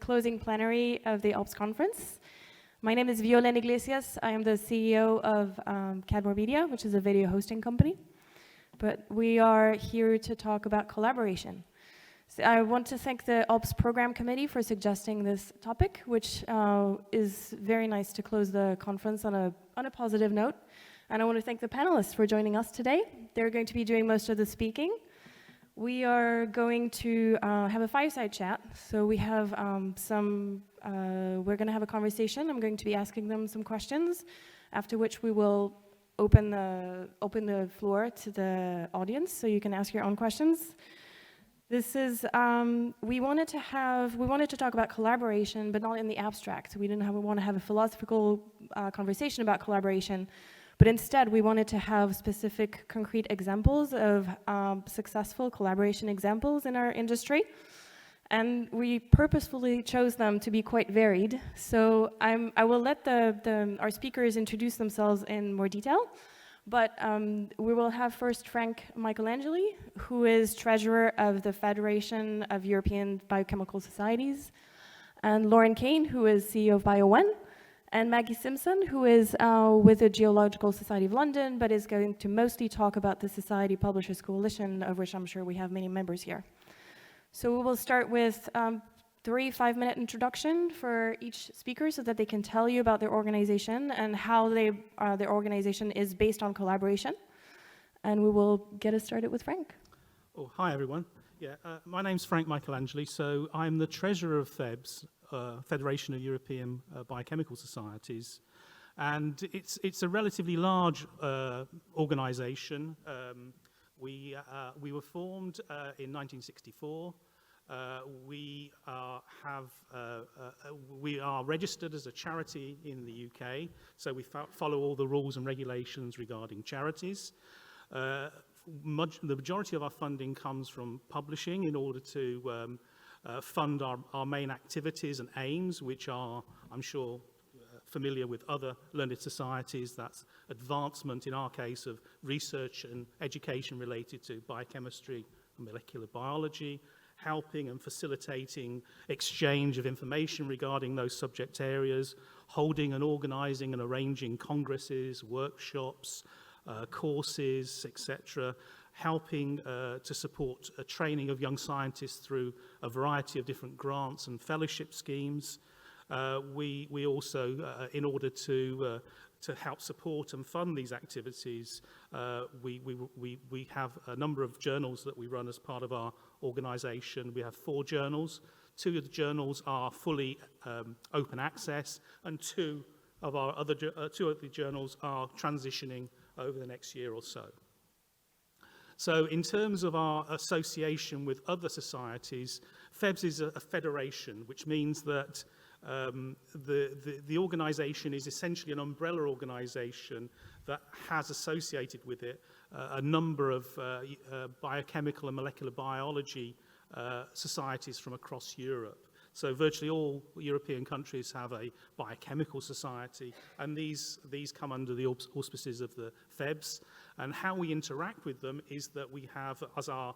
closing plenary of the ALPS conference. My name is Violaine Iglesias. I am the CEO of Cadmore Media, which is a video hosting company. But we are here to talk about collaboration. So I want to thank the ALPS program committee for suggesting this topic, which is very nice to close the conference on a positive note. And I want to thank the panelists for joining us today. They're going to be doing most of the speaking. We are going to have a fireside chat. So we have we're going to have a conversation. I'm going to be asking them some questions, after which we will open the floor to the audience so you can ask your own questions. This is, we wanted to talk about collaboration, but not in the abstract. We didn't want to have a philosophical conversation about collaboration, but instead we wanted to have specific concrete examples of successful collaboration examples in our industry. And we purposefully chose them to be quite varied. So I will let our speakers introduce themselves in more detail. But we will have first Frank Michelangeli, who is treasurer of the Federation of European Biochemical Societies, and Lauren Kane, who is CEO of BioOne, and Maggie Simpson, who is with the Geological Society of London, but is going to mostly talk about the Society Publishers Coalition, of which I'm sure we have many members here. So we will start with 3 5-minute introduction for each speaker so that they can tell you about their organization and how their organization is based on collaboration. And we will get us started with Frank. Oh, hi, everyone. Yeah, my name's Frank Michelangeli. So I'm the treasurer of FEBS, Federation of European Biochemical Societies. And it's a relatively large organization. We were formed in 1964. We are registered as a charity in the UK, so we follow all the rules and regulations regarding charities. The majority of our funding comes from publishing in order to fund our main activities and aims, which are, I'm sure, familiar with other learned societies. That's advancement, in our case, of research and education related to biochemistry and molecular biology, helping and facilitating exchange of information regarding those subject areas, holding and organizing and arranging congresses, workshops, courses, etc., helping to support training of young scientists through a variety of different grants and fellowship schemes. We also, in order to help support and fund these activities, we have a number of journals that we run as part of our organization. We have 4 journals. 2 of the journals are fully open access, and 2 of the journals are transitioning over the next year or so. So in terms of our association with other societies, FEBS is a federation, which means that the organization is essentially an umbrella organization that has associated with it a number of biochemical and molecular biology societies from across Europe. So virtually all European countries have a biochemical society, and these come under the auspices of the FEBS. And how we interact with them is that we have, as our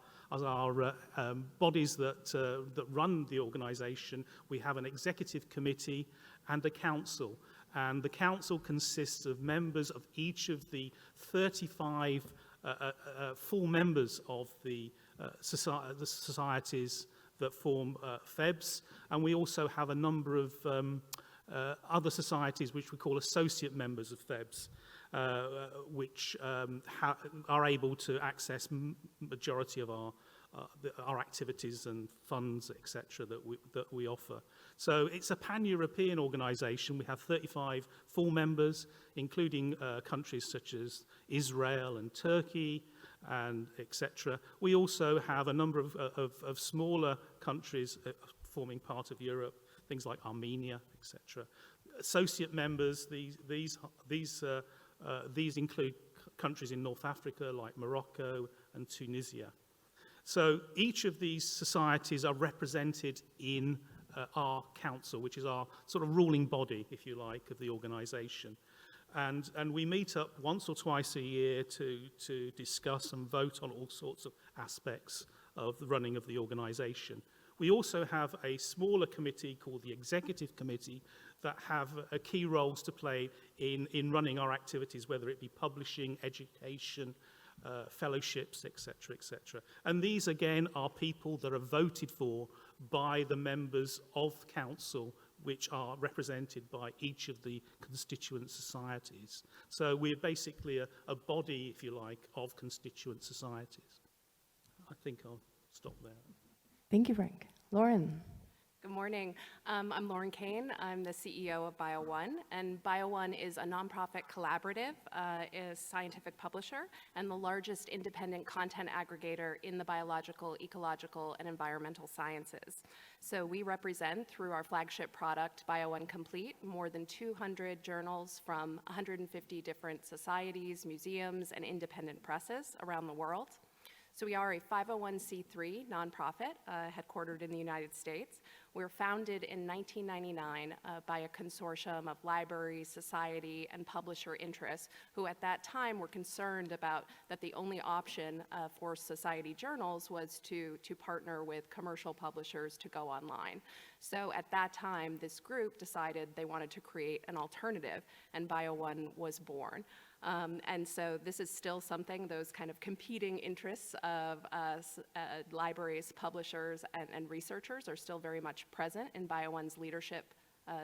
bodies that run the organization, we have an executive committee and a council. And the council consists of members of each of the 35 full members of the societies that form FEBS, and we also have a number of other societies which we call associate members of FEBS, which are able to access majority of our activities and funds, etc., that we offer. So it's a pan-European organization. We have 35 full members, including countries such as Israel and Turkey, and etc. We also have a number of smaller countries forming part of Europe, things like Armenia, etc. Associate members, these include countries in North Africa like Morocco and Tunisia. So each of these societies are represented in our council, which is our sort of ruling body, if you like, of the organization. And we meet up once or twice a year to discuss and vote on all sorts of aspects of the running of the organization. We also have a smaller committee called the Executive Committee that have key roles to play in running our activities, whether it be publishing, education, fellowships, etc., etc. And these, again, are people that are voted for by the members of council, which are represented by each of the constituent societies. So we're basically a body, if you like, of constituent societies. I think I'll stop there. Thank you, Frank. Lauren. Good morning. I'm Lauren Kane. I'm the CEO of BioOne, and BioOne is a nonprofit collaborative, a scientific publisher, and the largest independent content aggregator in the biological, ecological, and environmental sciences. So we represent, through our flagship product, BioOne Complete, more than 200 journals from 150 different societies, museums, and independent presses around the world. So we are a 501c3 nonprofit headquartered in the United States. We were founded in 1999 by a consortium of libraries, society, and publisher interests who at that time were concerned about that the only option for society journals was to partner with commercial publishers to go online. So at that time, this group decided they wanted to create an alternative, and BioOne was born. And so this is still something, those kind of competing interests of libraries, publishers, and researchers are still very much present in BioOne's leadership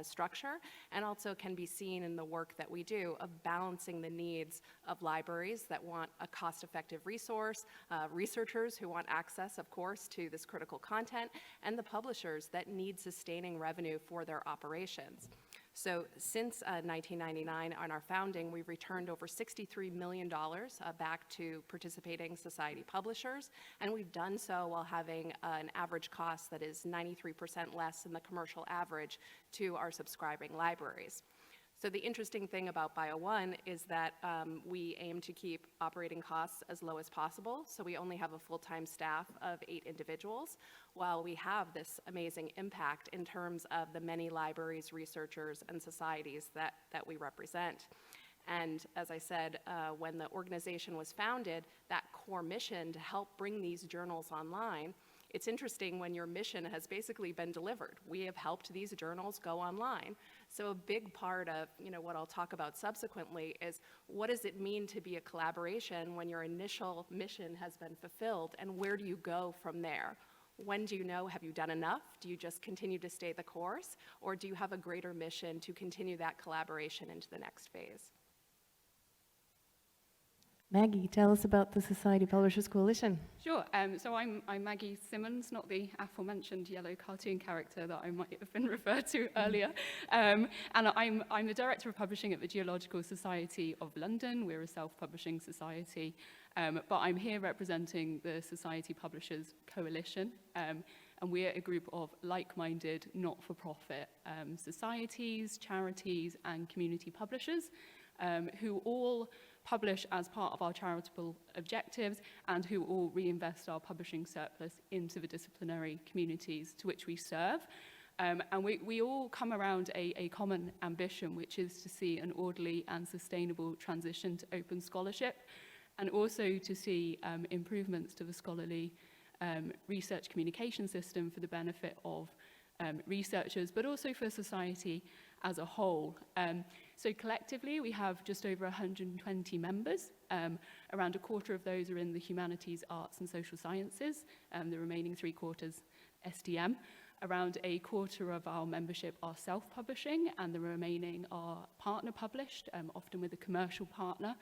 structure, and also can be seen in the work that we do of balancing the needs of libraries that want a cost-effective resource, researchers who want access, of course, to this critical content, and the publishers that need sustaining revenue for their operations. So since 1999, on our founding, we've returned over $63 million back to participating society publishers, and we've done so while having an average cost that is 93% less than the commercial average to our subscribing libraries. So the interesting thing about BioOne is that we aim to keep operating costs as low as possible. So we only have a full-time staff of 8 individuals, while we have this amazing impact in terms of the many libraries, researchers, and societies that we represent. And as I said, when the organization was founded, that core mission to help bring these journals online, it's interesting when your mission has basically been delivered. We have helped these journals go online. So a big part of what I'll talk about subsequently is what does it mean to be a collaboration when your initial mission has been fulfilled, and where do you go from there? When do you know, have you done enough? Do you just continue to stay the course? Or do you have a greater mission to continue that collaboration into the next phase? Maggie, tell us about the Society Publishers Coalition. Sure. So I'm Maggie Simmons, not the aforementioned yellow cartoon character that I might have been referred to earlier. And I'm the Director of Publishing at the Geological Society of London. We're a self-publishing society. But I'm here representing the Society Publishers Coalition. And we're a group of like-minded, not-for-profit societies, charities, and community publishers who all publish as part of our charitable objectives and who all reinvest our publishing surplus into the disciplinary communities to which we serve. And we all come around a common ambition, which is to see an orderly and sustainable transition to open scholarship, and also to see improvements to the scholarly research communication system for the benefit of researchers, but also for society as a whole. So collectively, we have just over 120 members. Around a quarter of those are in the humanities, arts, and social sciences. The remaining 3/4 STM. Around a quarter of our membership are self-publishing, and the remaining are partner-published, often with a commercial partner.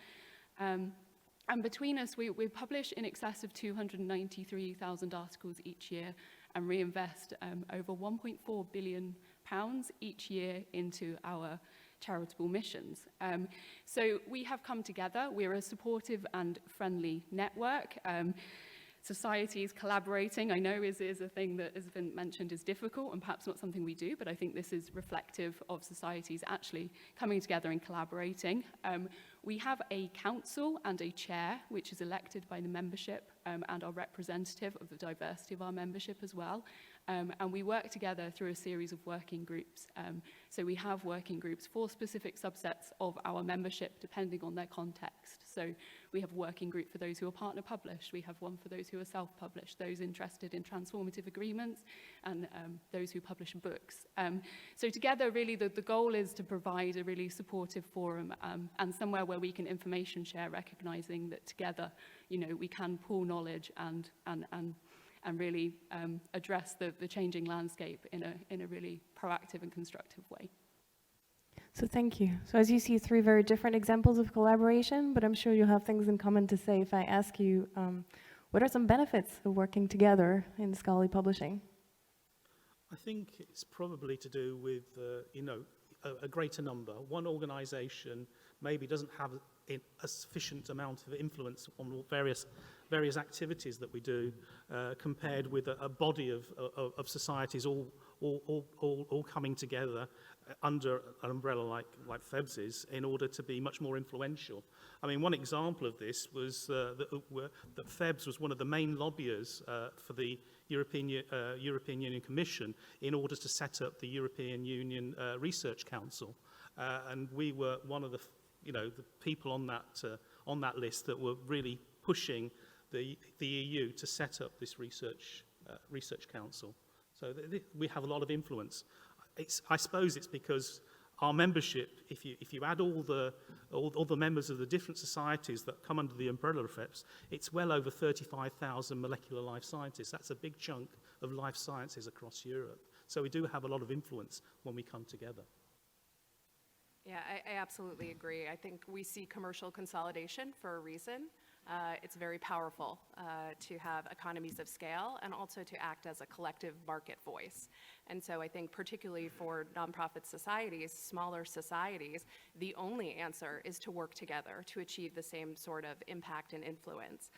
And between us, we publish in excess of 293,000 articles each year and reinvest over £1.4 billion each year into our charitable missions. So we have come together. We're a supportive and friendly network. Societies collaborating, I know, is a thing that has been mentioned is difficult and perhaps not something we do, but I think this is reflective of societies actually coming together and collaborating. We have a council and a chair, which is elected by the membership and are representative of the diversity of our membership as well. And we work together through a series of working groups. So we have working groups for specific subsets of our membership depending on their context. So we have a working group for those who are partner published, we have one for those who are self-published, those interested in transformative agreements, and those who publish books. So together, really, the goal is to provide a really supportive forum and somewhere where we can information share, recognizing that together, we can pool knowledge and really address the changing landscape in a really proactive and constructive way. So thank you. So as you see, 3 very different examples of collaboration, but I'm sure you'll have things in common to say if I ask you, what are some benefits of working together in scholarly publishing? I think it's probably to do with, a greater number. One organisation maybe doesn't have a sufficient amount of influence on various activities that we do, compared with a body of societies all coming together under an umbrella like FEBS is, in order to be much more influential. I mean, one example of this was that FEBS was one of the main lobbyers for the European Union Commission in order to set up the European Union Research Council, and we were one of the people on that list that were really pushing the EU to set up this research council. So we have a lot of influence. I suppose it's because our membership, if you add all the members of the different societies that come under the umbrella of FEBS, it's well over 35,000 molecular life scientists. That's a big chunk of life sciences across Europe. So we do have a lot of influence when we come together. Yeah, I absolutely agree. I think we see commercial consolidation for a reason. It's very powerful to have economies of scale and also to act as a collective market voice. And so I think particularly for nonprofit societies, smaller societies, the only answer is to work together to achieve the same sort of impact and influence.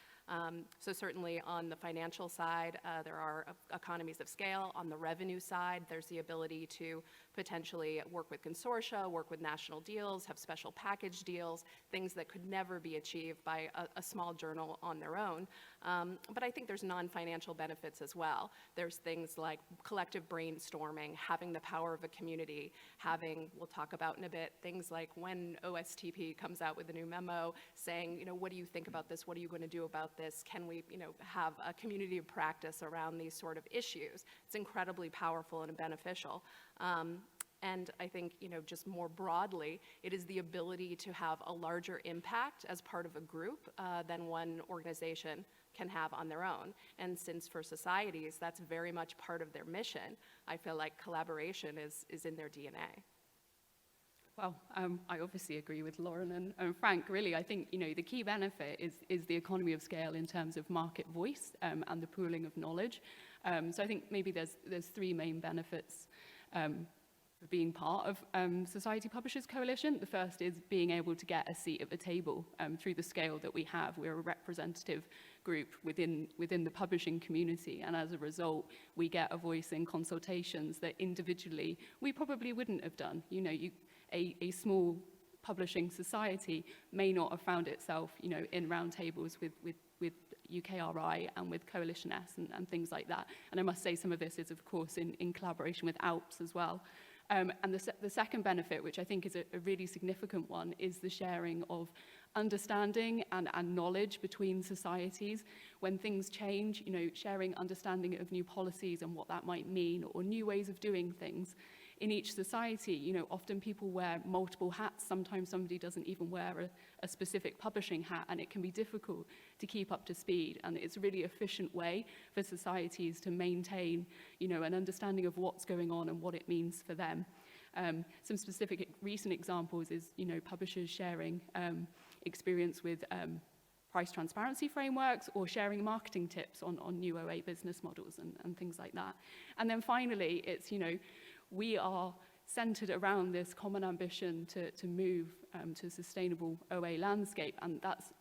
So certainly on the financial side, there are economies of scale. On the revenue side, there's the ability to potentially work with consortia, work with national deals, have special package deals, things that could never be achieved by a small journal on their own. But I think there's non-financial benefits as well. There's things like collective brainstorming, having the power of a community, we'll talk about in a bit, things like when OSTP comes out with a new memo saying, what do you think about this? What are you going to do about this? Can we, have a community of practice around these sort of issues? It's incredibly powerful and beneficial. And I think, just more broadly, it is the ability to have a larger impact as part of a group than one organization can have on their own. And since for societies, that's very much part of their mission, I feel like collaboration is in their DNA. Well, I obviously agree with Lauren and Frank. Really, I think the key benefit is the economy of scale in terms of market voice and the pooling of knowledge. So I think maybe there's 3 main benefits of being part of Society Publishers Coalition. The first is being able to get a seat at the table through the scale that we have. We're a representative group within the publishing community, and as a result, we get a voice in consultations that individually we probably wouldn't have done. A small publishing society may not have found itself, in roundtables with UKRI and with Coalition S and things like that. And I must say some of this is, of course, in collaboration with ALPS as well. And the second benefit, which I think is a really significant one, is the sharing of understanding and knowledge between societies. When things change, sharing understanding of new policies and what that might mean, or new ways of doing things. In each society, often people wear multiple hats. Sometimes somebody doesn't even wear a specific publishing hat, and it can be difficult to keep up to speed. And it's a really efficient way for societies to maintain, an understanding of what's going on and what it means for them. Some specific recent examples is, publishers sharing experience with price transparency frameworks, or sharing marketing tips on new OA business models and things like that. And then finally, it's, we are centered around this common ambition to move to a sustainable OA landscape, and that's,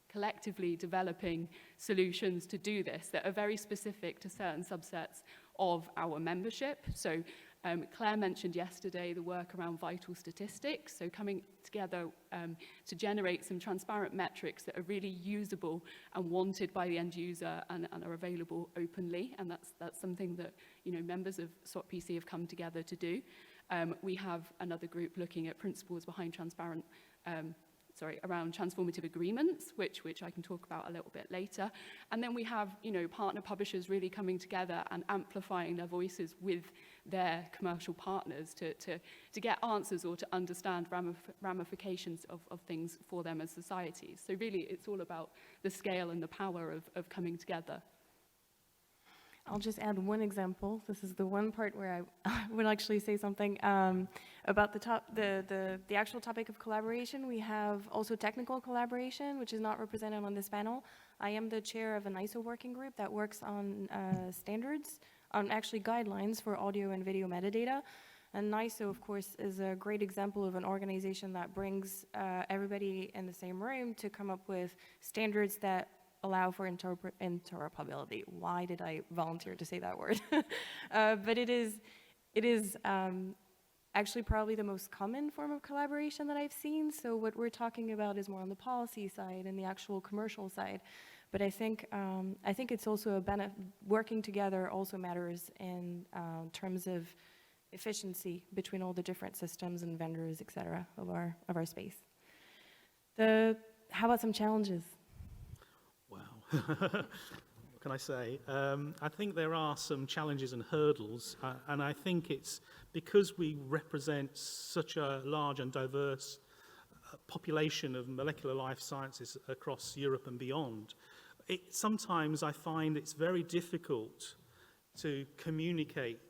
collectively developing solutions to do this that are very specific to certain subsets of our membership. So Claire mentioned yesterday the work around vital statistics, so coming together to generate some transparent metrics that are really usable and wanted by the end user and are available openly, and that's something that members of SWOT-PC have come together to do. We have another group looking at principles behind around transformative agreements, which I can talk about a little bit later. And then we have, partner publishers really coming together and amplifying their voices with their commercial partners to get answers or to understand ramifications of things for them as societies. So really, it's all about the scale and the power of coming together. I'll just add one example. This is the one part where I would actually say something about the actual topic of collaboration. We have also technical collaboration, which is not represented on this panel. I am the chair of an ISO working group that works on standards, on actually guidelines for audio and video metadata. And ISO, of course, is a great example of an organization that brings everybody in the same room to come up with standards that allow for interoperability. Why did I volunteer to say that word? But it is actually probably the most common form of collaboration that I've seen. So what we're talking about is more on the policy side and the actual commercial side. But I think it's also a benefit. Working together also matters in terms of efficiency between all the different systems and vendors, et cetera, of our space. How about some challenges? What can I say? I think there are some challenges and hurdles, and I think it's because we represent such a large and diverse population of molecular life sciences across Europe and beyond. Sometimes I find it's very difficult to communicate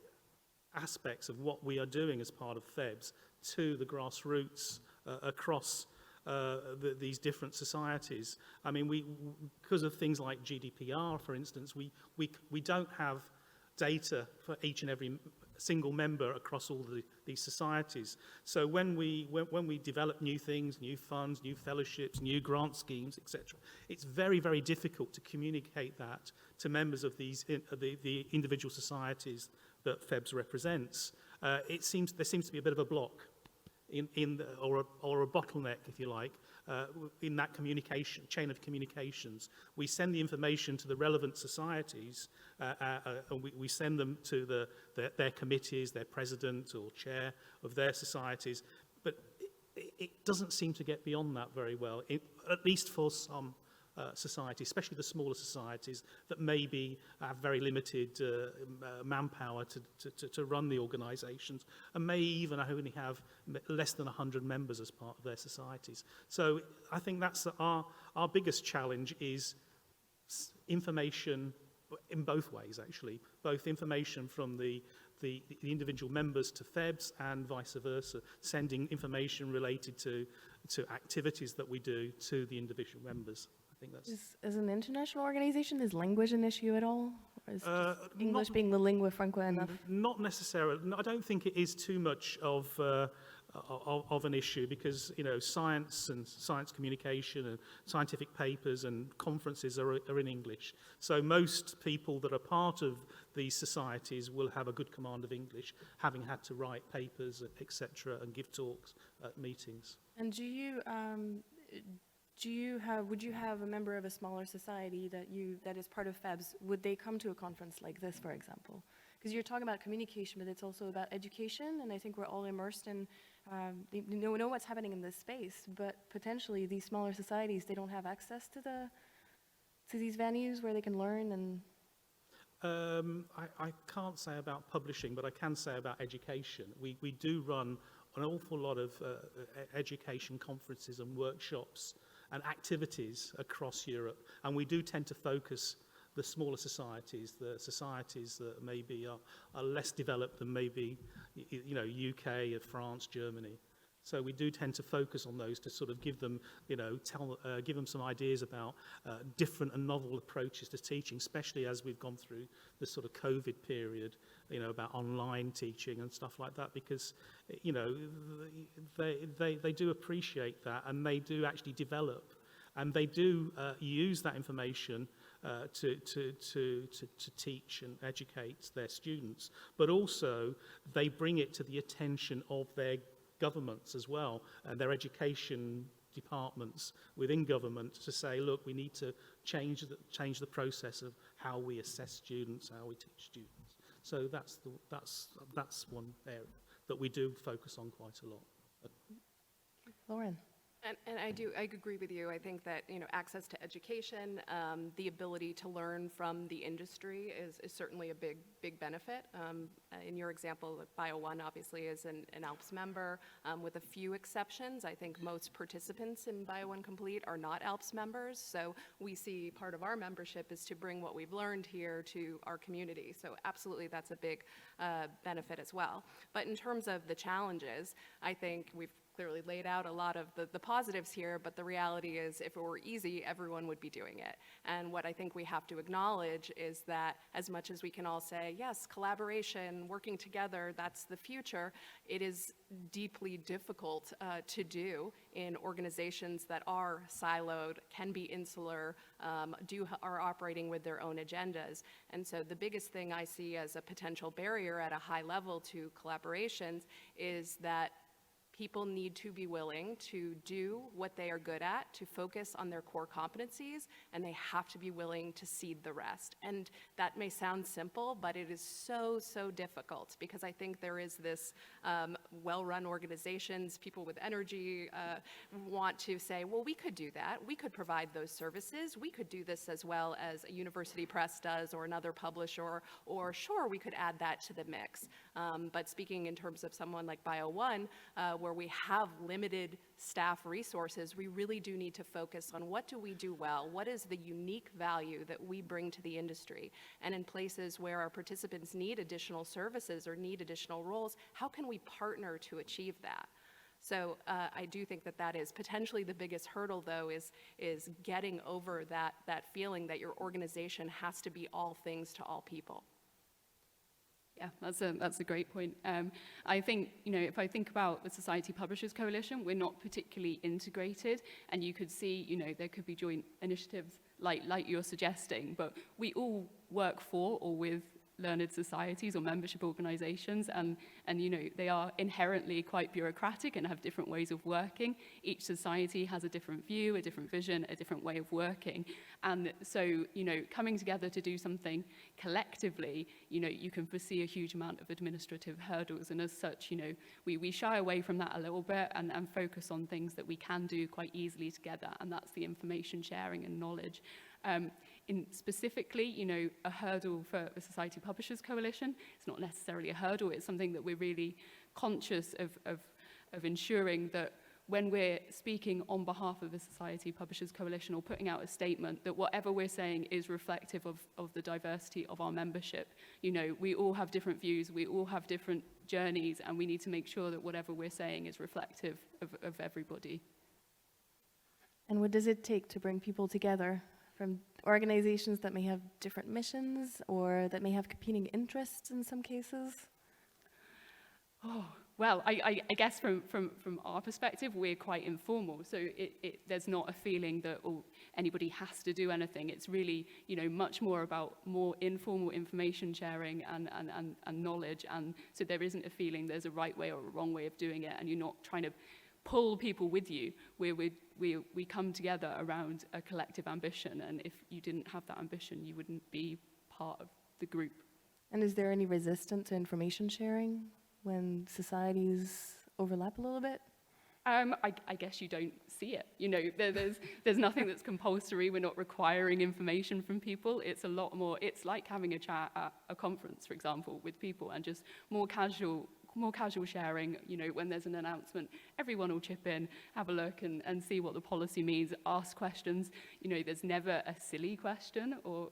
aspects of what we are doing as part of FEBS to the grassroots across these different societies. I mean, because of things like GDPR, for instance, we don't have data for each and every single member across all these societies. So when we develop new things, new funds, new fellowships, new grant schemes, etc., it's very, very difficult to communicate that to members of the individual societies that FEBS represents. There seems to be a bit of a block. Or a bottleneck, if you like, in that chain of communications. We send the information to the relevant societies, and we send them to their committees, their president or chair of their societies, but it doesn't seem to get beyond that very well, at least for some societies, especially the smaller societies that maybe have very limited manpower to run the organisations, and may even only have less than 100 members as part of their societies. So I think that's our biggest challenge is information in both ways, actually, both information from the individual members to FEBS and vice versa, sending information related to activities that we do to the individual members. As an international organization, is language an issue at all? Or is English being the lingua franca enough? Not necessarily. No, I don't think it is too much of an issue because, science and science communication and scientific papers and conferences are in English. So most people that are part of these societies will have a good command of English, having had to write papers, etc., and give talks at meetings. And would you have a member of a smaller society that is part of FEBS? Would they come to a conference like this, for example? Because you're talking about communication, but it's also about education, and I think we're all immersed in know what's happening in this space. But potentially, these smaller societies, they don't have access to these venues where they can learn. And I can't say about publishing, but I can say about education. We do run an awful lot of education conferences and workshops and activities across Europe, and we do tend to focus the smaller societies, the societies that maybe are less developed than maybe UK, France, Germany. So we do tend to focus on those to sort of give them, give them some ideas about different and novel approaches to teaching, especially as we've gone through the sort of COVID period, about online teaching and stuff like that, because, they do appreciate that, and they do actually develop, and they do use that information to teach and educate their students, but also they bring it to the attention of their governments as well, and their education departments within government to say, look, we need to change the process of how we assess students, how we teach students. So that's one area that we do focus on quite a lot. Lauren. And I agree with you. I think that, access to education, the ability to learn from the industry is certainly a big benefit. In your example, BioOne obviously is an ALPS member, with a few exceptions. I think most participants in BioOne Complete are not ALPS members, so we see part of our membership is to bring what we've learned here to our community. So absolutely, that's a big benefit as well. But in terms of the challenges, I think we've clearly laid out a lot of the positives here, but the reality is if it were easy, everyone would be doing it. And what I think we have to acknowledge is that as much as we can all say, yes, collaboration, working together, that's the future, it is deeply difficult to do in organizations that are siloed, can be insular, are operating with their own agendas. And so the biggest thing I see as a potential barrier at a high level to collaborations is that people need to be willing to do what they are good at, to focus on their core competencies, and they have to be willing to cede the rest. And that may sound simple, but it is so difficult, because I think there is this well-run organizations, people with energy want to say, well, we could do that. We could provide those services. We could do this as well as a university press does or another publisher, or sure, we could add that to the mix. But speaking in terms of someone like BioOne, where we have limited staff resources, we really do need to focus on what do we do well, what is the unique value that we bring to the industry, and in places where our participants need additional services or need additional roles, how can we partner to achieve that? So I do think that is potentially the biggest hurdle, though, is getting over that feeling that your organization has to be all things to all people. Yeah, that's a great point. I think, if I think about the Society Publishers Coalition, we're not particularly integrated, and you could see, there could be joint initiatives like you're suggesting, but we all work for or with learned societies or membership organizations, and they are inherently quite bureaucratic and have different ways of working. Each society has a different view, a different vision, a different way of working. And so, coming together to do something collectively, you can foresee a huge amount of administrative hurdles. And as such, we shy away from that a little bit and focus on things that we can do quite easily together. And that's the information sharing and knowledge. Specifically, a hurdle for the Society Publishers Coalition, it's not necessarily a hurdle, it's something that we're really conscious of ensuring that when we're speaking on behalf of the Society Publishers Coalition or putting out a statement, that whatever we're saying is reflective of the diversity of our membership. We all have different views, we all have different journeys, and we need to make sure that whatever we're saying is reflective of everybody. And what does it take to bring people together from organizations that may have different missions or that may have competing interests in some cases? Oh, well, I guess from our perspective, we're quite informal. So there's not a feeling that anybody has to do anything. It's really, much more about more informal information sharing and knowledge. And so there isn't a feeling there's a right way or a wrong way of doing it, and you're not trying to pull people with you. We come together around a collective ambition, and if you didn't have that ambition, you wouldn't be part of the group. And is there any resistance to information sharing when societies overlap a little bit? I guess you don't see it. There's nothing that's compulsory. We're not requiring information from people. It's a lot more, it's like having a chat at a conference, for example, with people, and just more casual sharing. When there's an announcement, everyone will chip in, have a look and see what the policy means, ask questions. There's never a silly question, or,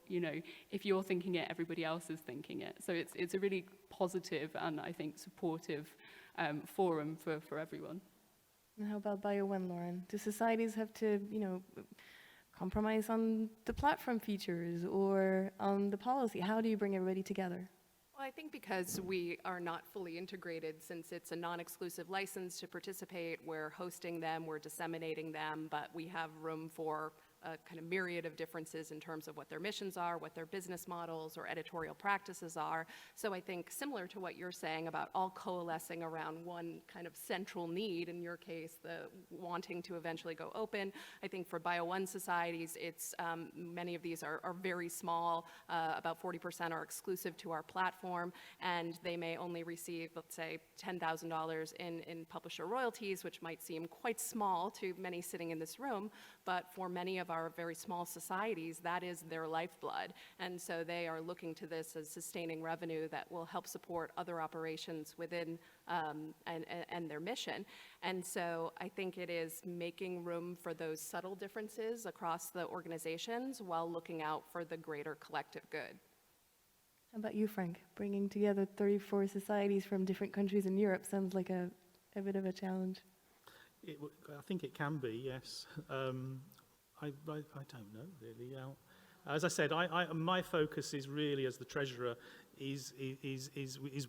if you're thinking it, everybody else is thinking it. So it's a really positive and, I think, supportive forum for everyone. And how about BioOne, Lauren? Do societies have to, compromise on the platform features or on the policy? How do you bring everybody together? Well, I think because we are not fully integrated, since it's a non-exclusive license to participate, we're hosting them, we're disseminating them, but we have room for a kind of myriad of differences in terms of what their missions are, what their business models or editorial practices are. So I think similar to what you're saying about all coalescing around one kind of central need, in your case, the wanting to eventually go open. I think for BioOne societies, it's many of these are very small, about 40% are exclusive to our platform, and they may only receive, let's say, $10,000 in publisher royalties, which might seem quite small to many sitting in this room, but for many of our very small societies, that is their lifeblood. And so they are looking to this as sustaining revenue that will help support other operations within and their mission. And so I think it is making room for those subtle differences across the organizations while looking out for the greater collective good. How about you, Frank? Bringing together 34 societies from different countries in Europe sounds like a bit of a challenge. I think it can be, yes. I don't know, really. As I said, my focus is really, as the treasurer, is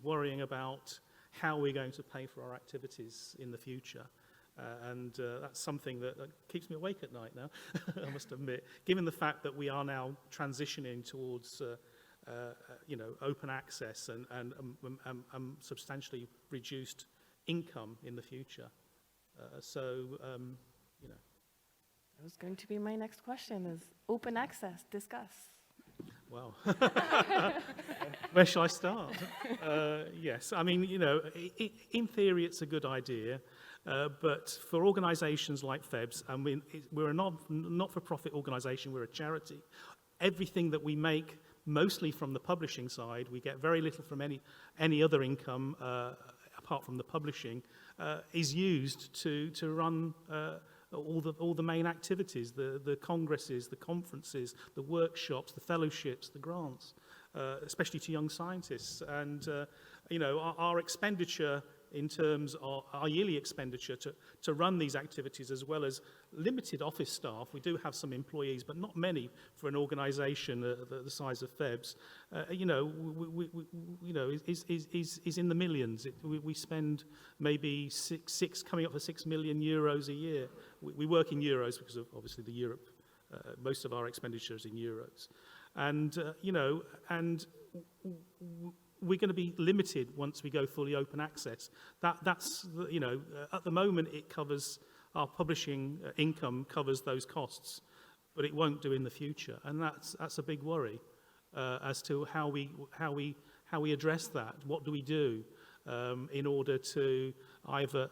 worrying about how we're going to pay for our activities in the future. And that's something that keeps me awake at night now, I must admit, given the fact that we are now transitioning towards open access and substantially reduced income in the future. That was going to be my next question, is open access, discuss. Well, where shall I start? Yes, I mean, in theory it's a good idea, but for organisations like FEBS, and we're a not-for-profit organisation, we're a charity, everything that we make, mostly from the publishing side, we get very little from any other income apart from the publishing, is used to run all the main activities, the congresses, the conferences, the workshops, the fellowships, the grants, especially to young scientists. And our expenditure in terms of our yearly expenditure to run these activities, as well as limited office staff. We do have some employees, but not many for an organisation the size of FEBS. Is in the millions. We spend maybe coming up for €6 million a year. We work in euros because of obviously the Europe. Most of our expenditure is in euros, and we're going to be limited once we go fully open access. That's at the moment it covers our publishing income, covers those costs, but it won't do in the future, and that's a big worry as to how we address that. What do we do in order to either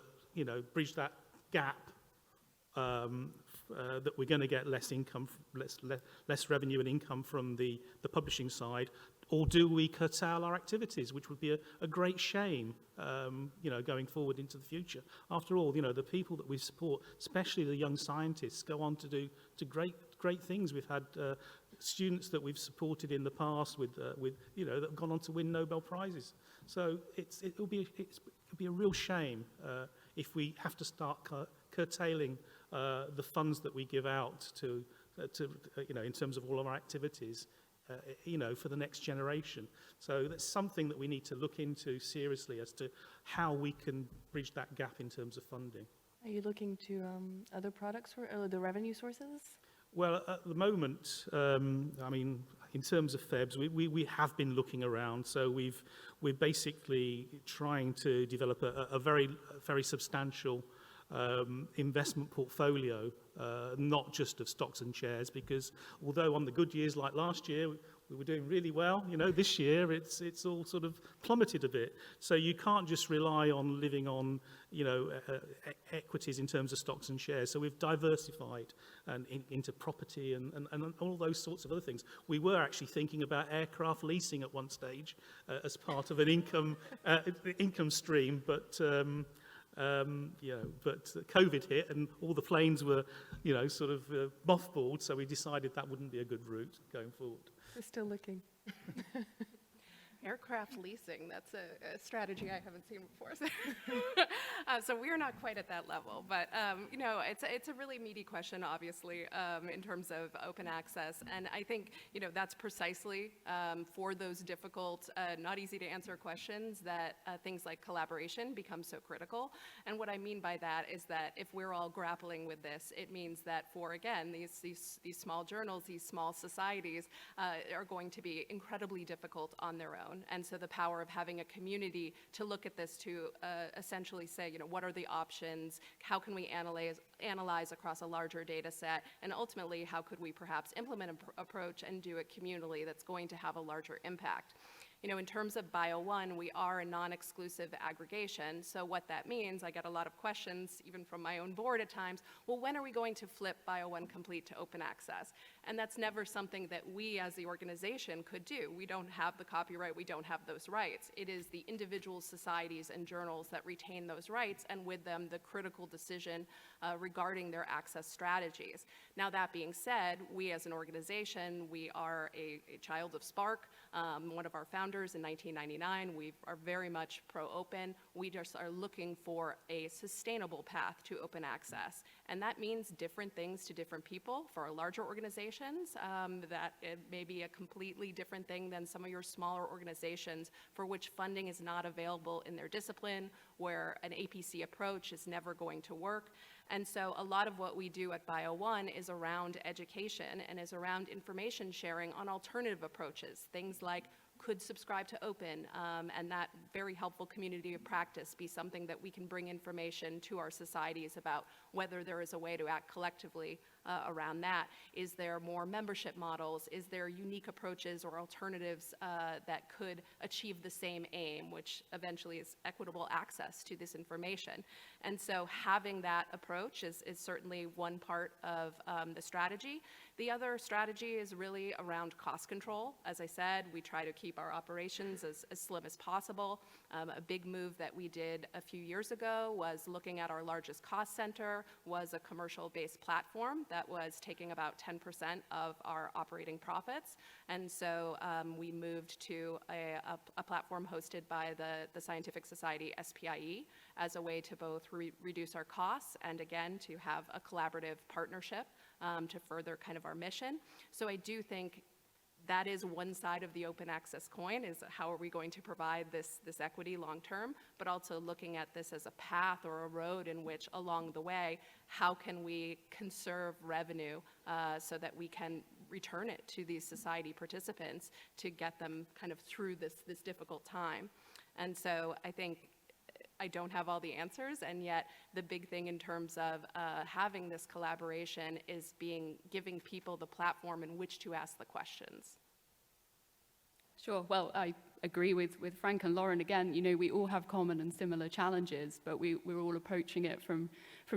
bridge that gap that we're going to get less income, less revenue and income from the publishing side, or do we curtail our activities, which would be a great shame, going forward into the future. After all, the people that we support, especially the young scientists, go on to do great things. We've had students that we've supported in the past with that have gone on to win Nobel Prizes. So it'll be a real shame if we have to start curtailing the funds that we give out to in terms of all of our activities. For the next generation. So that's something that we need to look into seriously as to how we can bridge that gap in terms of funding. Are you looking to other products for the revenue sources? Well, at the moment, in terms of FEBS, we have been looking around. So we're basically trying to develop a very substantial investment portfolio, not just of stocks and shares, because although on the good years like last year we were doing really well, this year it's all sort of plummeted a bit. So you can't just rely on living on equities in terms of stocks and shares. So we've diversified and into property and all those sorts of other things. We were actually thinking about aircraft leasing at one stage as part of an income stream, but but COVID hit and all the planes were, mothballed, so we decided that wouldn't be a good route going forward. We're still looking. Aircraft leasing, that's a strategy I haven't seen before. So we're not quite at that level, but you know, it's a really meaty question, obviously, in terms of open access. And I think, you know, that's precisely for those difficult, not easy to answer questions that things like collaboration become so critical. And what I mean by that is that if we're all grappling with this, it means that for, again, these small journals, these small societies are going to be incredibly difficult on their own. And so the power of having a community to look at this, to essentially say, you know, what are the options? How can we analyze across a larger data set? And ultimately, how could we perhaps implement an approach and do it communally that's going to have a larger impact? You know, in terms of BioOne, we are a non-exclusive aggregation. So what that means, I get a lot of questions, even from my own board at times, well, when are we going to flip BioOne Complete to open access? And that's never something that we as the organization could do. We don't have the copyright, we don't have those rights. It is the individual societies and journals that retain those rights, and with them, the critical decision regarding their access strategies. Now, that being said, we as an organization, we are a child of Spark. One of our founders in 1999, we are very much pro-open. We just are looking for a sustainable path to open access. And that means different things to different people. For our larger organizations, that it may be a completely different thing than some of your smaller organizations for which funding is not available in their discipline, where an APC approach is never going to work. And so a lot of what we do at BioOne is around education and is around information sharing on alternative approaches, things like could subscribe to open, and that very helpful community of practice be something that we can bring information to our societies about whether there is a way to act collectively around that. Is there more membership models? Is there unique approaches or alternatives that could achieve the same aim, which eventually is equitable access to this information? And so having that approach is certainly one part of the strategy. The other strategy is really around cost control. As I said, we try to keep our operations as slim as possible. A big move that we did a few years ago was looking at our largest cost center was a commercial-based platform that was taking about 10% of our operating profits. And so we moved to a platform hosted by the scientific society SPIE as a way to both reduce our costs and, again, to have a collaborative partnership to further kind of our mission. So I do think that is one side of the open access coin, is how are we going to provide this equity long term, but also looking at this as a path or a road in which along the way, how can we conserve revenue so that we can return it to these society participants to get them kind of through this difficult time. And so I think I don't have all the answers, and yet the big thing in terms of having this collaboration is giving people the platform in which to ask the questions. Sure. Well, I agree with Frank and Lauren. Again, you know, we all have common and similar challenges, but we're all approaching it from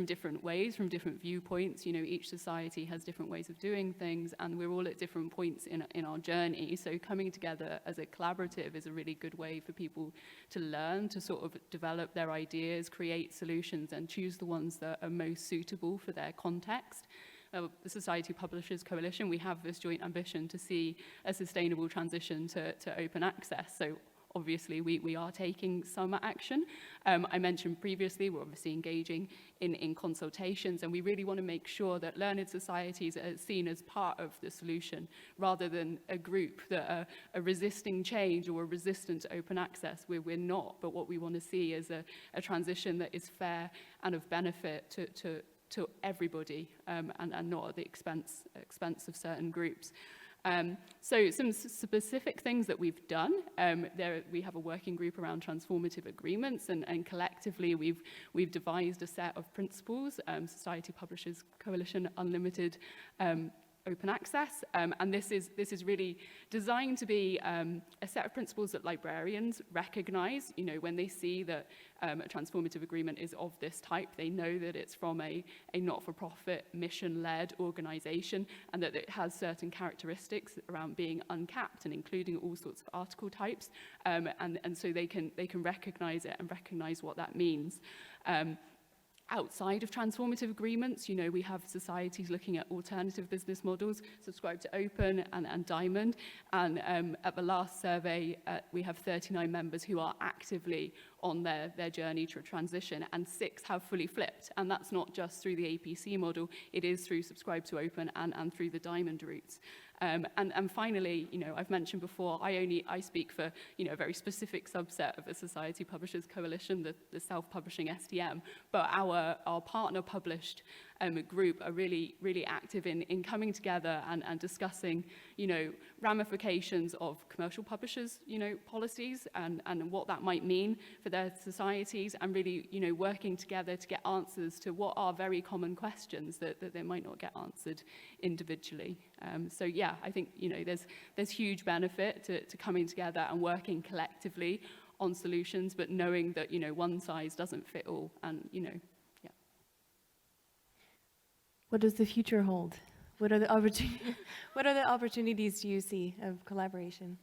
different ways, from different viewpoints. You know, each society has different ways of doing things, and we're all at different points in our journey. So coming together as a collaborative is a really good way for people to learn, to sort of develop their ideas, create solutions, and choose the ones that are most suitable for their context. The Society Publishers Coalition, we have this joint ambition to see a sustainable transition to open access. So obviously we are taking some action. I mentioned previously, we're obviously engaging in consultations, and we really want to make sure that learned societies are seen as part of the solution rather than a group that are resisting change or are resistant to open access. We're not, but what we want to see is a transition that is fair and of benefit to everybody, and not at the expense of certain groups. So some specific things that we've done, we have a working group around transformative agreements, and collectively we've devised a set of principles, Society Publishers Coalition Unlimited Open Access, and this is really designed to be a set of principles that librarians recognize. You know, when they see that a transformative agreement is of this type, they know that it's from a not-for-profit, mission-led organization, and that it has certain characteristics around being uncapped and including all sorts of article types, and so they can recognize it and recognize what that means. outside of transformative agreements. You know, we have societies looking at alternative business models, Subscribe to Open and Diamond. And at the last survey, we have 39 members who are actively on their journey to transition, and 6 have fully flipped. And that's not just through the APC model, it is through Subscribe to Open and through the Diamond routes. And finally, you know, I've mentioned before, I speak for, you know, a very specific subset of the Society Publishers Coalition, the self-publishing STM, but our partner published group are really, really active in coming together and discussing, you know, ramifications of commercial publishers, you know, policies and what that might mean for their societies, and really, you know, working together to get answers to what are very common questions that they might not get answered individually. So yeah, I think, you know, there's huge benefit to coming together and working collectively on solutions, but knowing that, you know, one size doesn't fit all, and, you know, yeah. What does the future hold? What are the opportunities do you see of collaboration?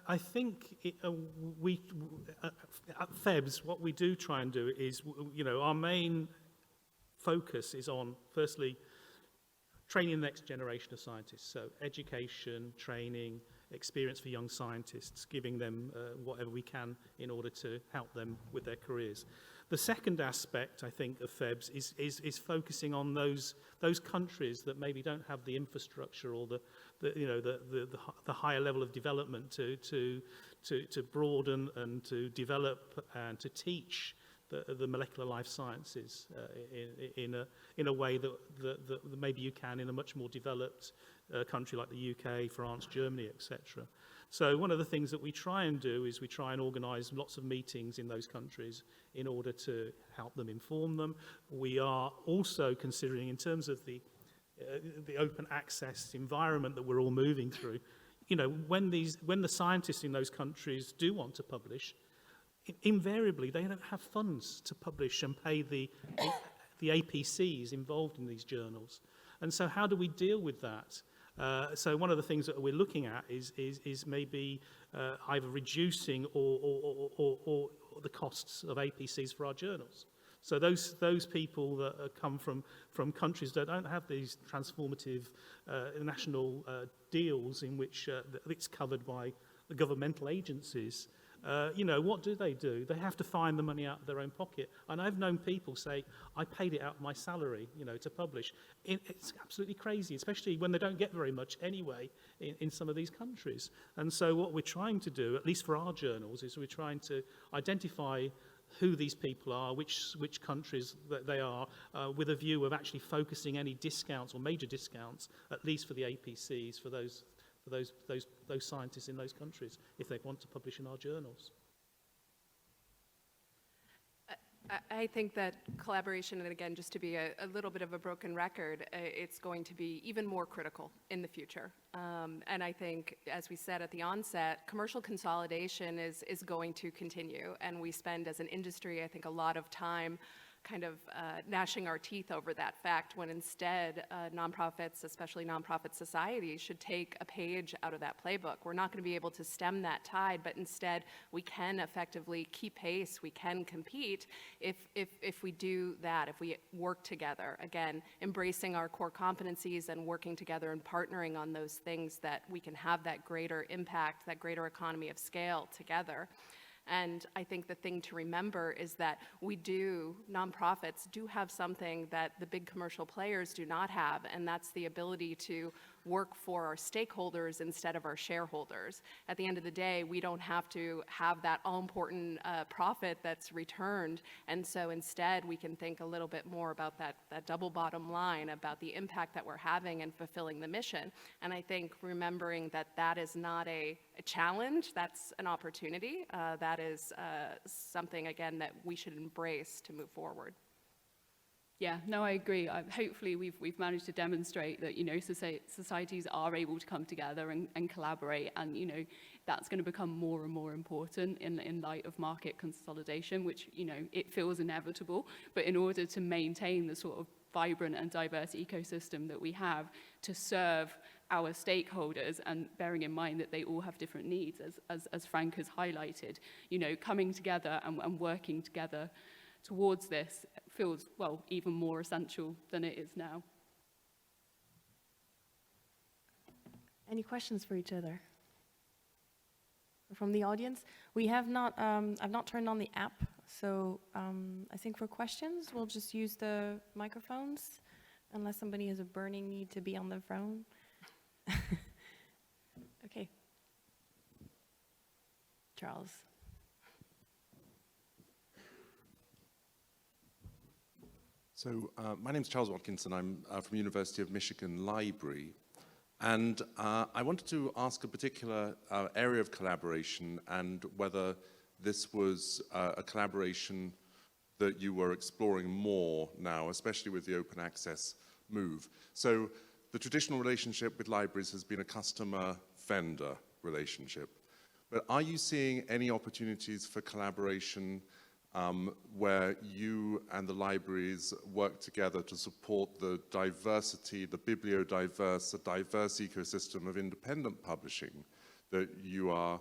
I think at FEBS, what we do try and do is, you know, our main focus is on, firstly, training the next generation of scientists. So education, training, experience for young scientists, giving them whatever we can in order to help them with their careers. The second aspect, I think, of FEBS is focusing on those countries that maybe don't have the infrastructure or the higher level of development to broaden and to develop and to teach the molecular life sciences in a way that maybe you can in a much more developed country like the UK, France, Germany, etc. So one of the things that we try and do is we try and organise lots of meetings in those countries in order to help them, inform them. We are also considering, in terms of the open access environment that we're all moving through, you know, when the scientists in those countries do want to publish, invariably they don't have funds to publish and pay the APCs involved in these journals. And so how do we deal with that? So one of the things that we're looking at is maybe either reducing or the costs of APCs for our journals. So those people that come from countries that don't have these transformative national deals in which it's covered by the governmental agencies, you know, what do? They have to find the money out of their own pocket. And I've known people say, I paid it out of my salary, you know, to publish. It's absolutely crazy, especially when they don't get very much anyway in some of these countries. And so what we're trying to do, at least for our journals, is we're trying to identify who these people are, which countries that they are, with a view of actually focusing any discounts or major discounts, at least for the APCs, for those scientists in those countries, if they want to publish in our journals. I think that collaboration, and again, just to be a little bit of a broken record, it's going to be even more critical in the future. And I think, as we said at the onset, commercial consolidation is going to continue. And we spend, as an industry, I think, a lot of time kind of gnashing our teeth over that fact, when instead nonprofits, especially nonprofit societies, should take a page out of that playbook. We're not going to be able to stem that tide, but instead we can effectively keep pace, we can compete if we do that, if we work together. Again, embracing our core competencies and working together and partnering on those things that we can have that greater impact, that greater economy of scale together. And I think the thing to remember is that nonprofits do have something that the big commercial players do not have, and that's the ability to work for our stakeholders instead of our shareholders. At the end of the day, we don't have to have that all-important profit that's returned, and so instead we can think a little bit more about that double bottom line, about the impact that we're having and fulfilling the mission. And I think remembering that is not a challenge, that's an opportunity. That is something, again, that we should embrace to move forward. Yeah, no, I agree. Hopefully we've managed to demonstrate that, you know, societies are able to come together and collaborate, and, you know, that's going to become more and more important in light of market consolidation, which, you know, it feels inevitable. But in order to maintain the sort of vibrant and diverse ecosystem that we have to serve our stakeholders, and bearing in mind that they all have different needs, as Frank has highlighted, coming together and working together towards this feels, well, even more essential than it is now. Any questions for each other? From the audience? We have not, I've not turned on the app, so I think for questions, we'll just use the microphones, unless somebody has a burning need to be on the phone. Okay. Charles. So my name's Charles Watkinson. I'm from University of Michigan Library. And I wanted to ask a particular area of collaboration and whether this was a collaboration that you were exploring more now, especially with the open access move. So the traditional relationship with libraries has been a customer-vendor relationship. But are you seeing any opportunities for collaboration where you and the libraries work together to support the diversity, the bibliodiverse, the diverse ecosystem of independent publishing that you are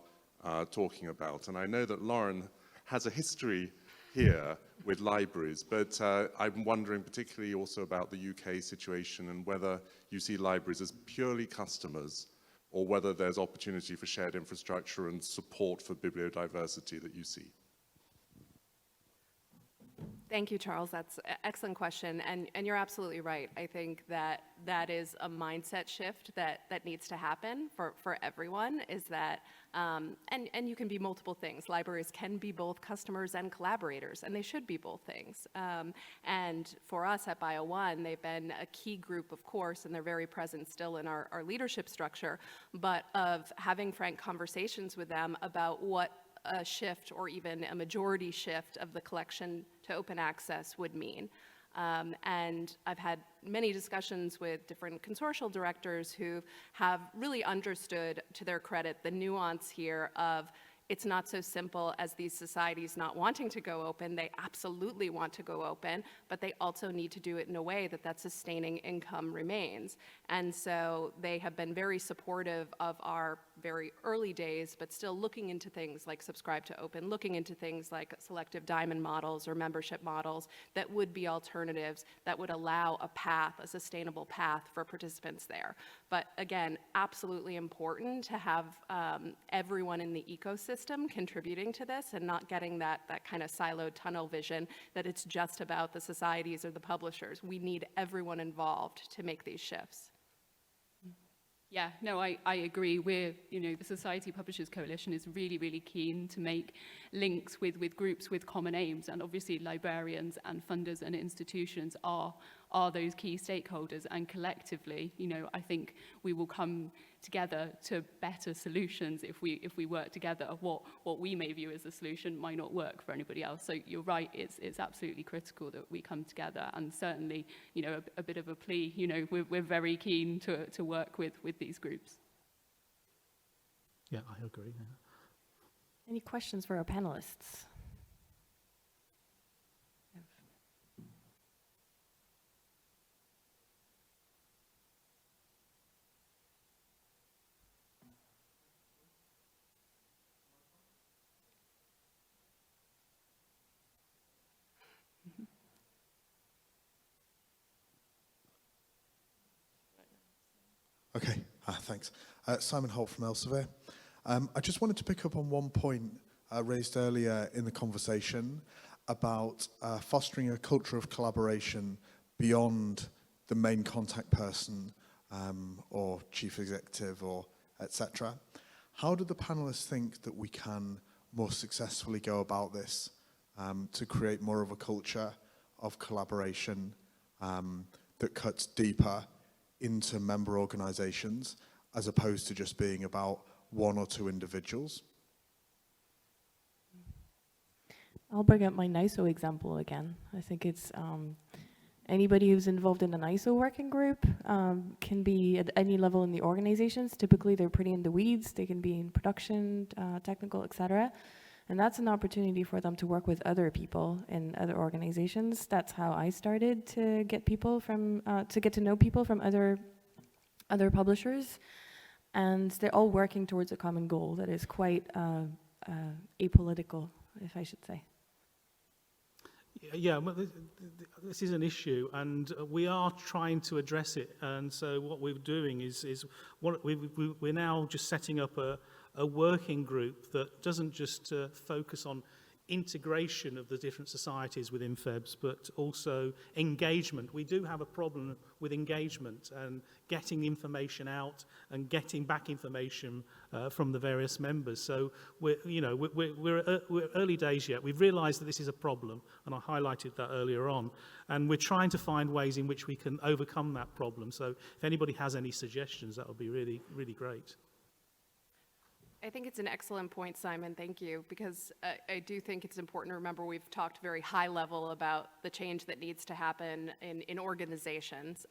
talking about? And I know that Lauren has a history here with libraries, but I'm wondering particularly also about the UK situation and whether you see libraries as purely customers or whether there's opportunity for shared infrastructure and support for bibliodiversity that you see. Thank you, Charles. That's an excellent question, and you're absolutely right. I think that that is a mindset shift that needs to happen for everyone, is that, and you can be multiple things. Libraries can be both customers and collaborators, and they should be both things. And for us at BioOne, they've been a key group, of course, and they're very present still in our leadership structure, but of having frank conversations with them about what a shift or even a majority shift of the collection to open access would mean. And I've had many discussions with different consortial directors who have really understood, to their credit, the nuance here of it's not so simple as these societies not wanting to go open. They absolutely want to go open, but they also need to do it in a way that sustaining income remains. And so they have been very supportive of our very early days, but still looking into things like Subscribe to Open, looking into things like selective diamond models or membership models that would be alternatives that would allow a path, a sustainable path for participants there. But again, absolutely important to have everyone in the ecosystem contributing to this and not getting that kind of siloed tunnel vision that it's just about the societies or the publishers. We need everyone involved to make these shifts. Yeah, no, I agree. We're, the Society Publishers Coalition is really, really keen to make links with groups with common aims, and obviously librarians and funders and institutions are those key stakeholders, and collectively, I think we will come together to better solutions if we work together. What we may view as a solution might not work for anybody else. So you're right, it's absolutely critical that we come together, and certainly, a bit of a plea, we're very keen to work with these groups. Yeah, I agree. Yeah. Any questions for our panelists? Okay, thanks. Simon Holt from Elsevier. I just wanted to pick up on one point raised earlier in the conversation about fostering a culture of collaboration beyond the main contact person or chief executive or etc. How do the panelists think that we can more successfully go about this to create more of a culture of collaboration that cuts deeper into member organizations as opposed to just being about one or two individuals? I'll bring up my NISO example again. I think it's anybody who's involved in an ISO working group can be at any level in the organizations. Typically, they're pretty in the weeds. They can be in production, technical, etc. And that's an opportunity for them to work with other people in other organizations. That's how I started to get people from, to get to know people from other other publishers, and they're all working towards a common goal that is quite apolitical, if I should say. Yeah, well, this is an issue, and we are trying to address it. And so what we're doing is we're now just setting up a working group that doesn't just focus on integration of the different societies within FEBS, but also engagement. We do have a problem with engagement and getting information out and getting back information from the various members. So we're early days yet. We've realised that this is a problem, and I highlighted that earlier on. And we're trying to find ways in which we can overcome that problem. So if anybody has any suggestions, that would be really, really great. I think it's an excellent point, Simon. Thank you, because I do think it's important to remember we've talked very high level about the change that needs to happen in organizations.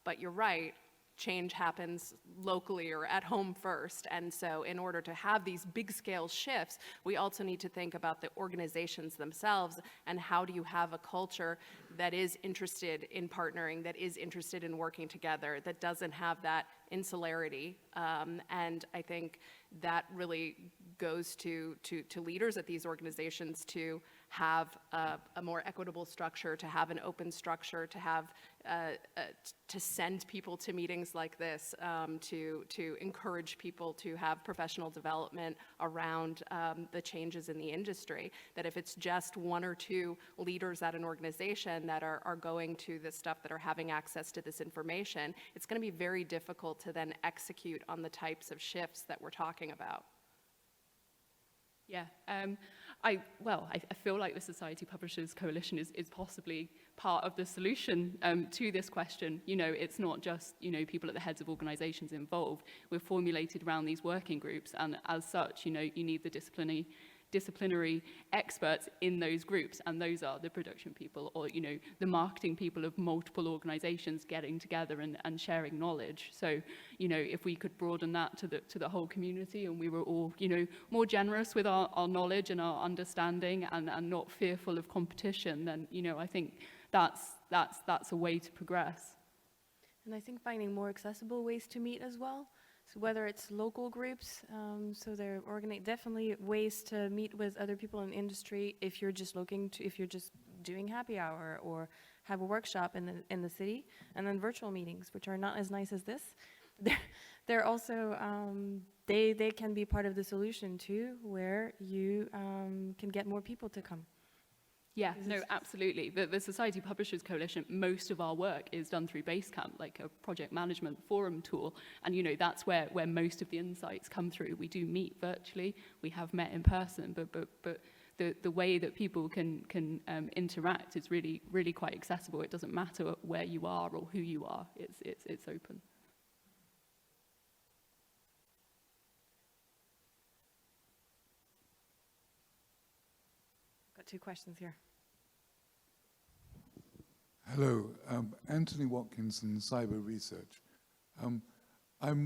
But you're right, change happens locally or at home first. And so in order to have these big scale shifts, we also need to think about the organizations themselves and how do you have a culture that is interested in partnering, that is interested in working together, that doesn't have that insularity. And I think that really goes to leaders at these organizations to have a more equitable structure, to have an open structure, to have to send people to meetings like this, to encourage people to have professional development around the changes in the industry. That if it's just one or two leaders at an organization that are going to this stuff, that are having access to this information, it's going to be very difficult to then execute on the types of shifts that we're talking about. Yeah, I feel like the Society Publishers Coalition is possibly part of the solution to this question. You know, it's not just, people at the heads of organizations involved. We're formulated around these working groups, and as such, you need the disciplinary experts in those groups, and those are the production people or, the marketing people of multiple organizations getting together and sharing knowledge. So, if we could broaden that to the whole community, and we were all, more generous with our knowledge and our understanding and not fearful of competition, then, I think that's a way to progress. And I think finding more accessible ways to meet as well. So whether it's local groups, so they're definitely ways to meet with other people in the industry if you're just doing happy hour or have a workshop in the city, and then virtual meetings, which are not as nice as this. They're also, they can be part of the solution too, where you can get more people to come. Yeah, no, absolutely. The Society Publishers Coalition, most of our work is done through Basecamp, like a project management forum tool. And, that's where most of the insights come through. We do meet virtually. We have met in person, but the way that people can interact is really, really quite accessible. It doesn't matter where you are or who you are. It's open. Got two questions here. Hello, Anthony Watkinson, Cyber Research. I'm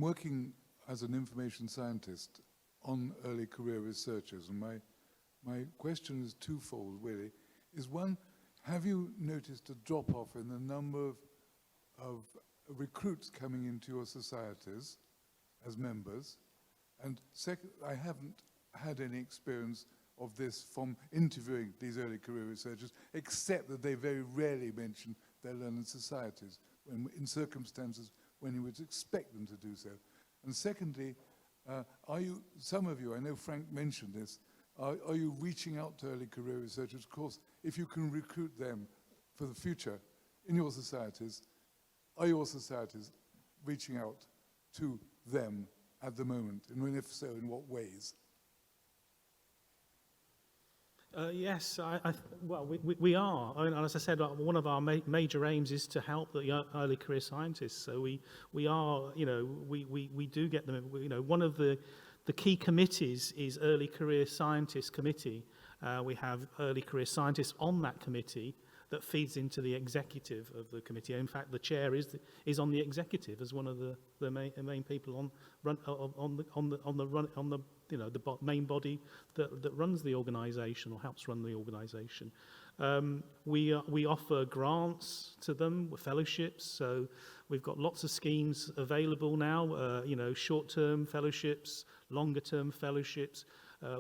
working as an information scientist on early career researchers, and my question is twofold, really. Is one, have you noticed a drop-off in the number of recruits coming into your societies as members? And second, I haven't had any experience of this from interviewing these early career researchers, except that they very rarely mention their learned societies in circumstances when you would expect them to do so. And secondly, some of you, I know Frank mentioned this, are you reaching out to early career researchers? Of course, if you can recruit them for the future in your societies, are your societies reaching out to them at the moment? And if so, in what ways? Yes, we are. I mean, as I said, one of our major aims is to help the early career scientists. So we are, we do get them. One of the key committees is Early Career Scientists Committee. We have early career scientists on that committee that feeds into the executive of the committee. In fact, the chair is on the executive as one of the main people on the main body that runs the organisation or helps run the organisation. We offer grants to them, fellowships. So We've got lots of schemes available now, you know, short-term fellowships, longer-term fellowships.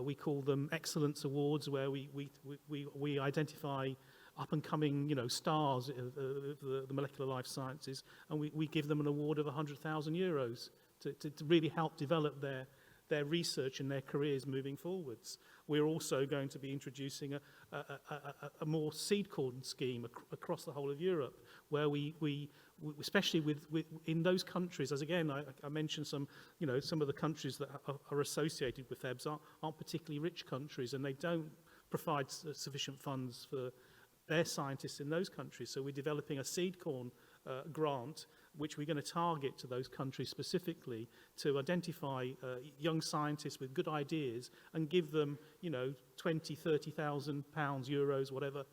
We call them excellence awards, where we identify up-and-coming, you know, stars of the molecular life sciences, and we give them an award of €100,000 to really help develop their research and their careers moving forwards. We're also going to be introducing a more seed corn scheme across the whole of Europe, where we especially in those countries, as again I mentioned some, you know, some of the countries that are associated with FEBS aren't particularly rich countries, and they don't provide sufficient funds for their scientists in those countries. So we're developing a seed corn grant, which we're going to target to those countries specifically to identify young scientists with good ideas and give them, you know, 20, 30,000 pounds, euros, whatever,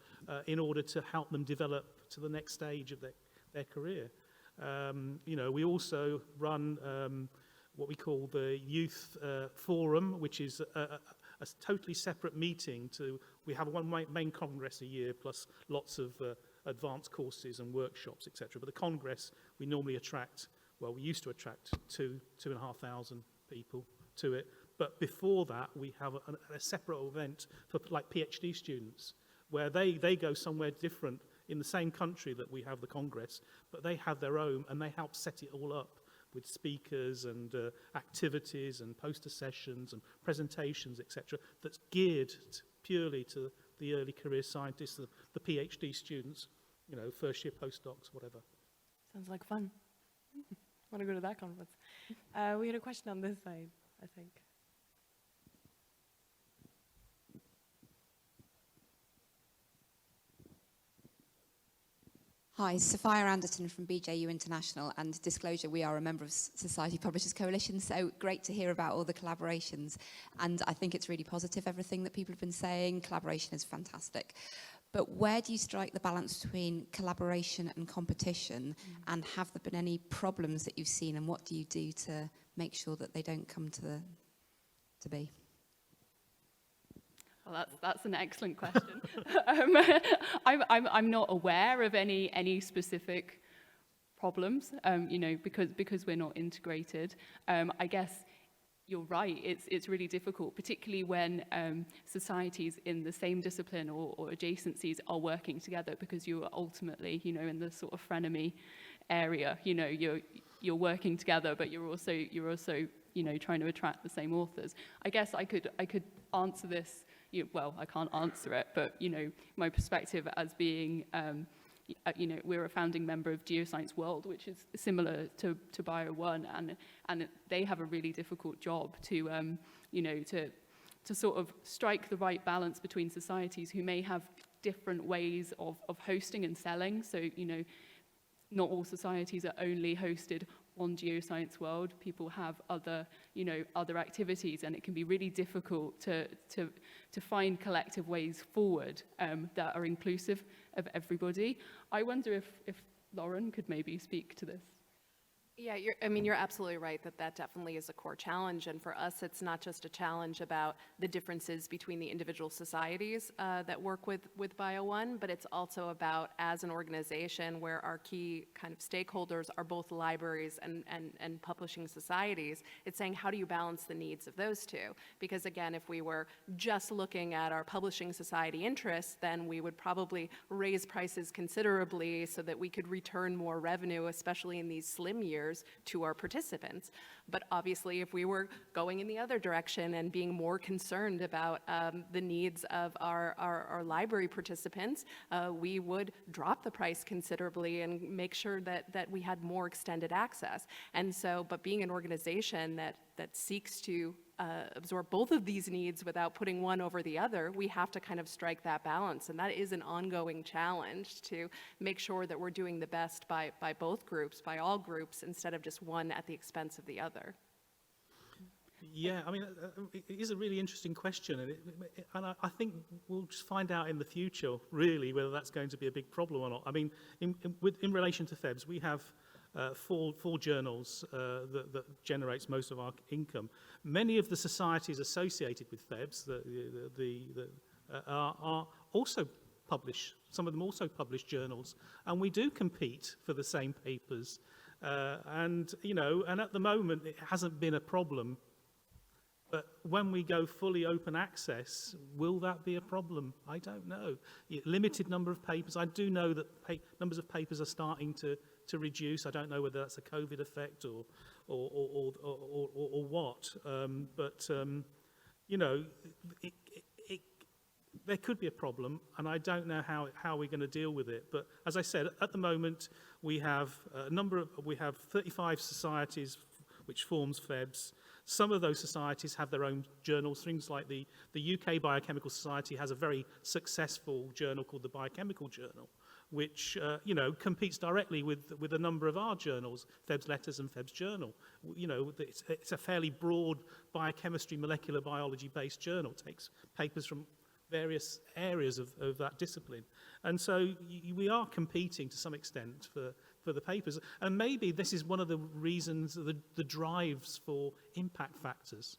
in order to help them develop to the next stage of their career. You know, we also run what we call the Youth Forum, which is a totally separate meeting to, we have one main congress a year plus lots of advanced courses and workshops, etc. But the congress, we normally attract, well, we used to attract 2,500 people to it. But before that, we have a separate event for like PhD students, where they go somewhere different in the same country that we have the congress, but they have their own, and they help set it all up with speakers and activities and poster sessions and presentations, etc., that's geared purely to the early career scientists, the PhD students, you know, first year postdocs, whatever. Sounds like fun. Want to go to that conference? We had a question on this side, I think. Hi, Sophia Anderton from BJU International, and disclosure, we are a member of Society Publishers Coalition, so great to hear about all the collaborations, and I think it's really positive, everything that people have been saying. Collaboration is fantastic. But where do you strike the balance between collaboration and competition, and have there been any problems that you've seen, and what do you do to make sure that they don't come to be? Well, that's an excellent question. I'm not aware of any specific problems, you know, because we're not integrated. I guess you're right. It's really difficult, particularly when societies in the same discipline or adjacencies are working together, because you're ultimately, you know, in the sort of frenemy area. You know, you're working together, but you're also you know, trying to attract the same authors. I guess I could answer this. Well, I can't answer it, but, you know, my perspective as being, you know, we're a founding member of Geoscience World, which is similar to BioOne, and they have a really difficult job to, you know, to sort of strike the right balance between societies who may have different ways of hosting and selling. So, you know, not all societies are only hosted on Geoscience World. People have other, you know, other activities, and it can be really difficult to find collective ways forward that are inclusive of everybody. I wonder if Lauren could maybe speak to this. Yeah, you're absolutely right that definitely is a core challenge. And for us, it's not just a challenge about the differences between the individual societies that work with BioOne, but it's also about, as an organization where our key kind of stakeholders are both libraries and publishing societies, it's saying, how do you balance the needs of those two? Because again, if we were just looking at our publishing society interests, then we would probably raise prices considerably so that we could return more revenue, especially in these slim years, to our participants. But obviously, if we were going in the other direction and being more concerned about the needs of our library participants, we would drop the price considerably and make sure that we had more extended access. And so, but being an organization that seeks to absorb both of these needs without putting one over the other, we have to kind of strike that balance. And that is an ongoing challenge, to make sure that we're doing the best by both groups, by all groups, instead of just one at the expense of the other. Yeah, I mean, it is a really interesting question, and I think we'll just find out in the future, really, whether that's going to be a big problem or not. I mean, in relation to FEBS, we have four journals that generates most of our income. Many of the societies associated with FEBS are also publish. Some of them also publish journals, and we do compete for the same papers. And at the moment, it hasn't been a problem. But when we go fully open access, will that be a problem? I don't know. Limited number of papers. I do know that numbers of papers are starting to reduce. I don't know whether that's a COVID effect or what. There could be a problem, and I don't know how we're going to deal with it. But as I said, at the moment, we have 35 societies which forms FEBS. Some of those societies have their own journals, things like the UK Biochemical Society has a very successful journal called the Biochemical Journal, which competes directly with a number of our journals, FEBS Letters and FEBS Journal. It's a fairly broad biochemistry, molecular biology-based journal. It takes papers from various areas of that discipline. And so we are competing to some extent for the papers. And maybe this is one of the reasons, the drives for impact factors.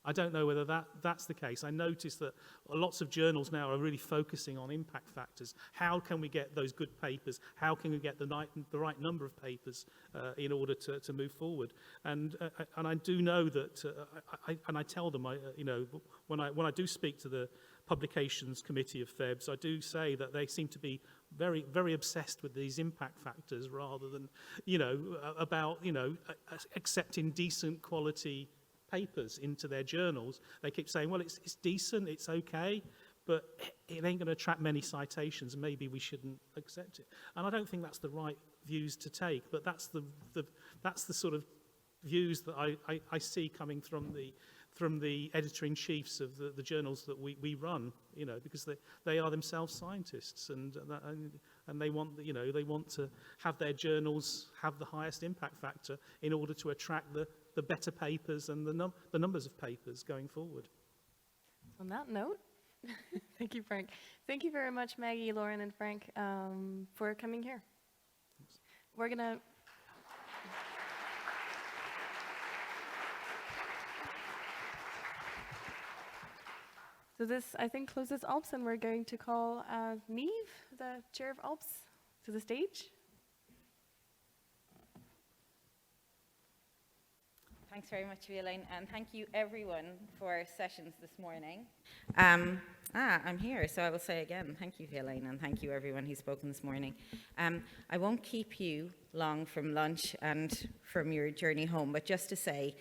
I don't know whether that's the case. I noticed that lots of journals now are really focusing on impact factors. How can we get those good papers? How can we get the right number of papers in order to move forward? And I do know that, I tell them, when I do speak to the Publications Committee of FEBS, I do say that they seem to be very, very obsessed with these impact factors rather than, about accepting decent quality papers into their journals. They keep saying, well, it's decent, it's okay, but it ain't going to attract many citations. Maybe we shouldn't accept it. And I don't think that's the right views to take, but that's the sort of views that I see coming from the editor-in-chiefs of the journals that we run, because they are themselves scientists, and they want they want to have their journals have the highest impact factor in order to attract the better papers and the numbers of papers going forward. On that note, thank you, Frank. Thank you very much, Maggie, Lauren, and Frank, for coming here. Thanks. We're gonna. So this, I think, closes ALPS, and we're going to call Niamh, the chair of ALPS, to the stage. Thanks very much, Violaine, and thank you everyone for sessions this morning. I'm here, so I will say again, thank you, Violaine, and thank you everyone who's spoken this morning. I won't keep you long from lunch and from your journey home, but just to say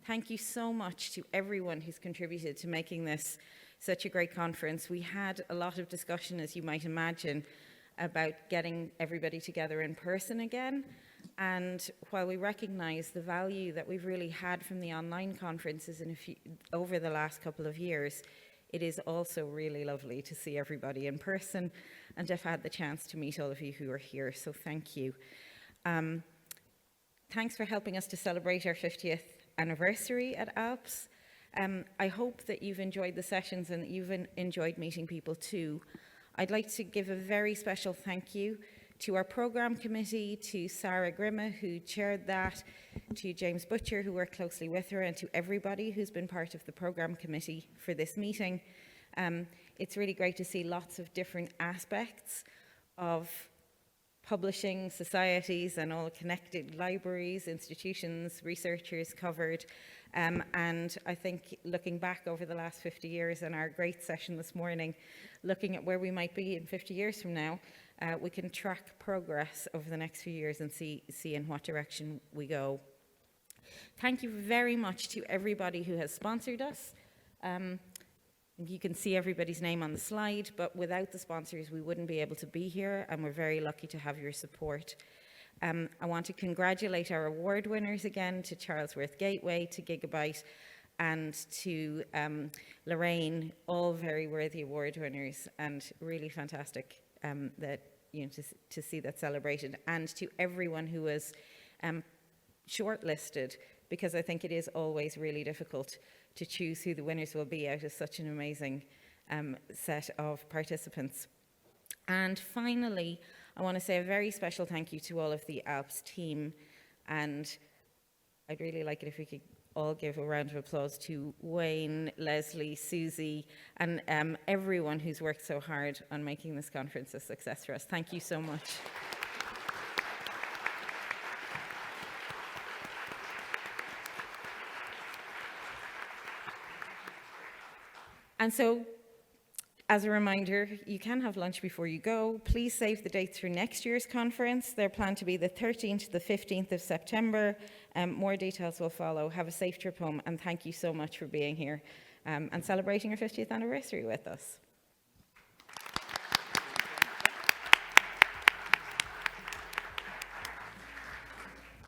thank you so much to everyone who's contributed to making this such a great conference. We had a lot of discussion, as you might imagine, about getting everybody together in person again. And while we recognise the value that we've really had from the online conferences over the last couple of years, it is also really lovely to see everybody in person, and I've had the chance to meet all of you who are here, so thank you. Thanks for helping us to celebrate our 50th anniversary at ALPS. I hope that you've enjoyed the sessions and that you've enjoyed meeting people too. I'd like to give a very special thank you to our programme committee, to Sarah Grimme, who chaired that, to James Butcher, who worked closely with her, and to everybody who's been part of the programme committee for this meeting. It's really great to see lots of different aspects of publishing, societies, and all connected libraries, institutions, researchers covered. And I think looking back over the last 50 years and our great session this morning, looking at where we might be in 50 years from now, we can track progress over the next few years and see in what direction we go. Thank you very much to everybody who has sponsored us. You can see everybody's name on the slide, but without the sponsors we wouldn't be able to be here, and we're very lucky to have your support. I want to congratulate our award winners again, to Charlesworth Gateway, to Gigabyte, and to Lorraine, all very worthy award winners, and really fantastic that to see that celebrated, and to everyone who was shortlisted, because I think it is always really difficult to choose who the winners will be out of such an amazing set of participants. And finally, I want to say a very special thank you to all of the ALPS team, and I'd really like it if we could all give a round of applause to Wayne, Leslie, Susie, and everyone who's worked so hard on making this conference a success for us. Thank you so much. And so, as a reminder, you can have lunch before you go. Please save the dates for next year's conference. They're planned to be the 13th to the 15th of September. More details will follow. Have a safe trip home, and thank you so much for being here and celebrating your 50th anniversary with us.